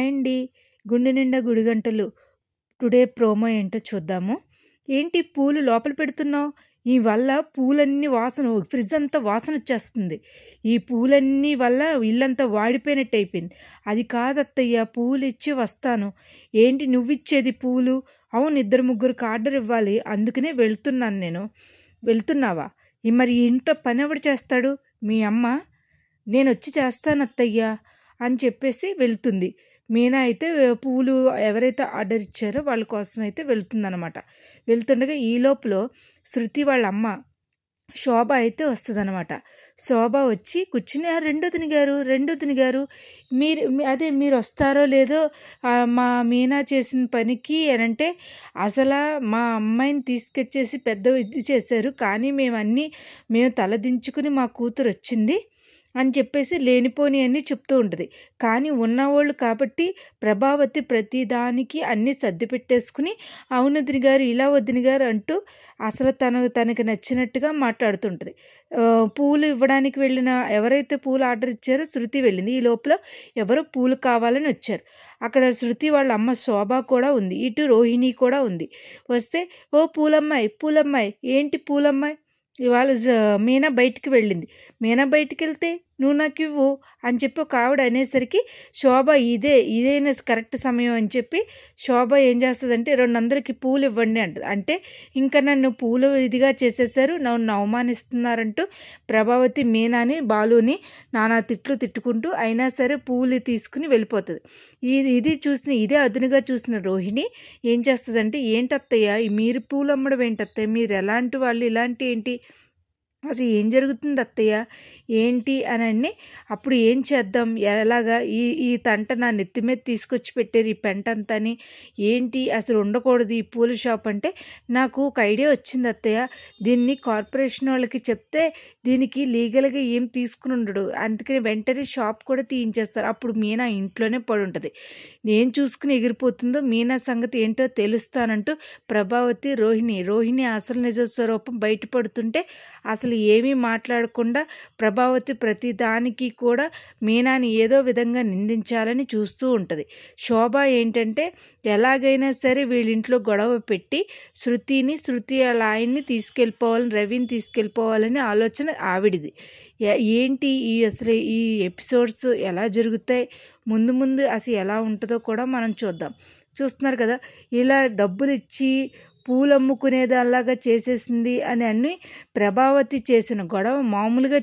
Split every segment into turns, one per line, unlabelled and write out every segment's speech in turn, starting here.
Hi అండి. గుండె నిండా గుడిగంటలు టుడే ప్రోమో ఏంటో చూద్దాము. ఏంటి పూలు లోపల పెడుతున్నావు? ఈ వల్ల పూలన్నీ వాసన ఫ్రిడ్జ్ అంతా వాసన వచ్చేస్తుంది. ఈ పూలన్నీ వల్ల ఇల్లంతా వాడిపోయినట్టు అయిపోయింది. అది కాదత్తయ్య, పూలు ఇచ్చి వస్తాను. ఏంటి నువ్విచ్చేది పూలు? అవును, 2-3కి ఆర్డర్ ఇవ్వాలి, అందుకనే వెళ్తున్నాను నేను. వెళ్తున్నావా? మరి ఇంట్లో పని ఎవడు చేస్తాడు? మీ అమ్మ. నేను వచ్చి చేస్తాను అత్తయ్య అని చెప్పేసి వెళ్తుంది. మీనా అయితే పూలు ఎవరైతే ఆర్డర్ ఇచ్చారో వాళ్ళ కోసం అయితే వెళ్తుందనమాట. వెళ్తుండగా ఈ లోపల శృతి వాళ్ళ అమ్మ శోభ అయితే వస్తుందన్నమాట. శోభ వచ్చి కూర్చుని, రెండోదిని గారు మీరు వస్తారో లేదో మా మీనా చేసిన పనికి అనంటే, అసలు మా అమ్మాయిని తీసుకొచ్చేసి పెద్ద ఇది చేశారు, కానీ మేము తలదించుకుని మా కూతురు వచ్చింది అని చెప్పేసి లేనిపోని అన్నీ చెప్తూ ఉంటుంది. కానీ ఉన్నవాళ్ళు కాబట్టి ప్రభావతి ప్రతిదానికి అన్నీ సర్ది పెట్టేసుకుని, అవును వదిన గారు, ఇలా వదిన గారు అంటూ అసలు తనకి నచ్చినట్టుగా మాట్లాడుతుంటుంది. పూలు ఇవ్వడానికి వెళ్ళిన ఎవరైతే పూలు ఆర్డర్ ఇచ్చారో శృతి వెళ్ళింది. ఈ లోపల ఎవరో పూలు కావాలని వచ్చారు. అక్కడ శృతి వాళ్ళ అమ్మ శోభ కూడా ఉంది, ఇటు రోహిణి కూడా ఉంది. వస్తే, ఓ పూలమ్మాయి ఏంటి పూలమ్మాయి? ఇవాళ మీనా బయటికి వెళ్ళింది. మీనా బయటికి వెళ్తే నువ్వు నాకు ఇవ్వు అని చెప్పి ఒక ఆవిడ అనేసరికి శోభ ఇదేనా కరెక్ట్ సమయం అని చెప్పి శోభ ఏం చేస్తుందంటే, 200కి పూలు ఇవ్వండి అంటది. అంటే ఇంకా నన్ను పూలు ఇదిగా చేసేసారు, నన్ను అవమానిస్తున్నారంటూ ప్రభావతి మీనాని బాలుని నానా తిట్టుకుంటూ అయినా సరే పూలు తీసుకుని వెళ్ళిపోతుంది. ఇదే అదునుగా చూసిన రోహిణి ఏం చేస్తుందంటే, ఏంటత్తయ్య మీరు పూలు అమ్మడం ఏంటత్తయ్య, మీరు ఎలాంటి వాళ్ళు, ఇలాంటి ఏంటి, అసలు ఏం జరుగుతుంది అత్తయ్య ఏంటి అని. అప్పుడు ఏం చేద్దాం, ఎలాగా ఈ తంట నా నెత్తి మీద తీసుకొచ్చి పెట్టారు, ఈ పెంట అంతాని, ఏంటి అసలు ఉండకూడదు ఈ పూల షాప్ అంటే. నాకు ఒక ఐడియా వచ్చింది అత్తయ్య, దీన్ని కార్పొరేషన్ వాళ్ళకి చెప్తే దీనికి లీగల్గా ఏం తీసుకుని ఉండడు, అందుకని వెంటనే షాప్ కూడా తీయించేస్తారు. అప్పుడు మీనా ఇంట్లోనే పడి ఉంటుంది. నేను చూసుకుని ఎగిరిపోతుందో మీనా సంగతి ఏంటో తెలుస్తానంటూ ప్రభావతి రోహిణి అసలు నిజ స్వరూపం బయటపడుతుంటే అసలు ఏమీ మాట్లాడకుండా ప్రభావతి ప్రతిదానికి కూడా మీనాని ఏదో విధంగా నిందించాలని చూస్తూ ఉంటుంది. శోభ ఏంటంటే, ఎలాగైనా సరే వీళ్ళింట్లో గొడవ పెట్టి శృతి వాళ్ళ ఆయన్ని రవిని తీసుకెళ్ళిపోవాలని ఆలోచన ఆవిడిది. ఏంటి అసలు ఈ ఎపిసోడ్స్ ఎలా జరుగుతాయి, ముందు అసలు ఎలా ఉంటుందో కూడా మనం చూద్దాం. చూస్తున్నారు కదా, ఇలా డబ్బులు ఇచ్చి పూలు అమ్ముకునేదాల్లాగా చేసేసింది అని ప్రభావతి చేసిన గొడవ మామూలుగా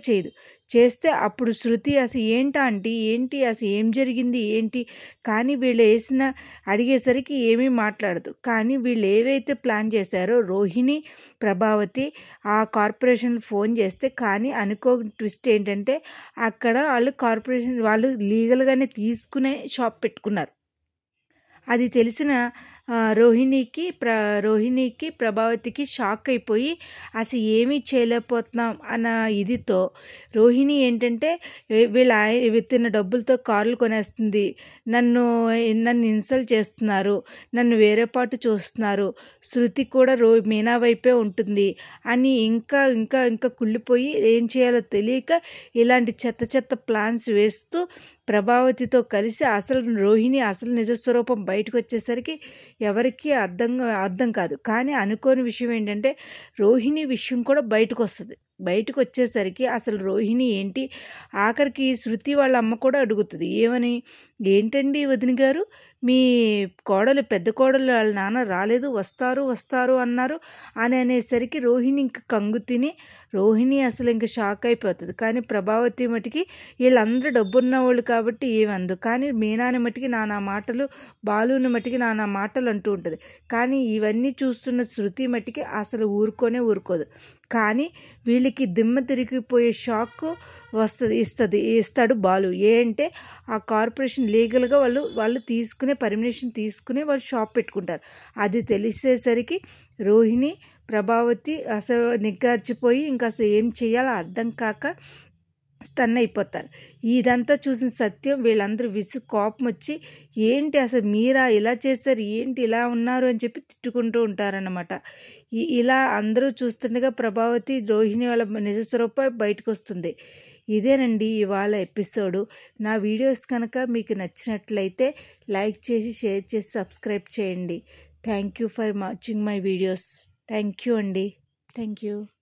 చేస్తే అప్పుడు శృతి అసలు ఏంటి అసలు ఏం జరిగింది ఏంటి, కానీ వీళ్ళు అడిగేసరికి ఏమీ మాట్లాడదు. కానీ వీళ్ళు ఏవైతే ప్లాన్ చేశారో రోహిణి ప్రభావతి ఆ కార్పొరేషన్ ఫోన్ చేస్తే, కానీ అనుకో ట్విస్ట్ ఏంటంటే అక్కడ కార్పొరేషన్ వాళ్ళు లీగల్గానే తీసుకునే షాప్ పెట్టుకున్నారు. అది తెలిసిన రోహిణికి ప్రభావతికి షాక్ అయిపోయి అసలు ఏమీ చేయలేకపోతున్నాం అన్న ఇదితో రోహిణి ఏంటంటే, తిన్న డబ్బులతో కార్లు కొనేస్తుంది, నన్ను ఇన్సల్ట్ చేస్తున్నారు, నన్ను వేరే పాటు చూస్తున్నారు, శృతి కూడా మీనా వైపే ఉంటుంది అని ఇంకా కుళ్ళిపోయి ఏం చేయాలో తెలియక ఇలాంటి చెత్త ప్లాన్స్ వేస్తూ ప్రభావతితో కలిసి రోహిణి అసలు నిజస్వరూపం బయటకు వచ్చేసరికి ఎవరికీ అర్థం కాదు. కానీ అనుకోని విషయం ఏంటంటే, రోహిణి విషయం కూడా బయటకు వచ్చేసరికి అసలు రోహిణి ఏంటి, ఆఖరికి శృతి వాళ్ళ అమ్మ కూడా అడుగుతుంది, ఏంటండి వదిన గారు, మీ పెద్ద కోడలు వాళ్ళ నాన్న రాలేదు, వస్తారు అన్నారు అనేసరికి రోహిణి ఇంక కంగు తిని రోహిణి అసలు ఇంక షాక్ అయిపోతుంది. కానీ ప్రభావతి మటుకి వీళ్ళందరూ డబ్బున్న వాళ్ళు కాబట్టి ఏమందు, కానీ మీనాని మటుకి నానా మాటలు, బాలుని మటుకి నానా మాటలు అంటూ ఉంటుంది. కానీ ఇవన్నీ చూస్తున్న శృతి మటుకి అసలు ఊరుకోదు. కానీ వీళ్ళకి దిమ్మ తిరిగిపోయే షాక్ ఇస్తాడు బాలు. అంటే ఆ కార్పొరేషన్ లీగల్గా వాళ్ళు పర్మిషన్ తీసుకుని వాళ్ళు షాప్ పెట్టుకుంటారు. అది తెలిసేసరికి రోహిణి ప్రభావతి అసలు నిగ్గార్చిపోయి ఇంకా అసలు ఏం చేయాలో అర్థం కాక స్టన్ అయిపోతారు. ఇదంతా చూసిన సత్యం వీళ్ళందరూ కోపం వచ్చి, ఏంటి అసలు మీరా ఇలా చేశారు, ఏంటి ఇలా ఉన్నారు అని చెప్పి తిట్టుకుంటూ ఉంటారన్నమాట. ఇలా అందరూ చూస్తుండగా ప్రభావతి రోహిణి వాళ్ళ నిజస్వరూపం బయటకు వస్తుంది. ఇదేనండి ఇవాళ ఎపిసోడు. నా వీడియోస్ కనుక మీకు నచ్చినట్లయితే లైక్ చేసి షేర్ చేసి సబ్స్క్రైబ్ చేయండి. Thank you for watching my videos. Thank you అండి. Thank you.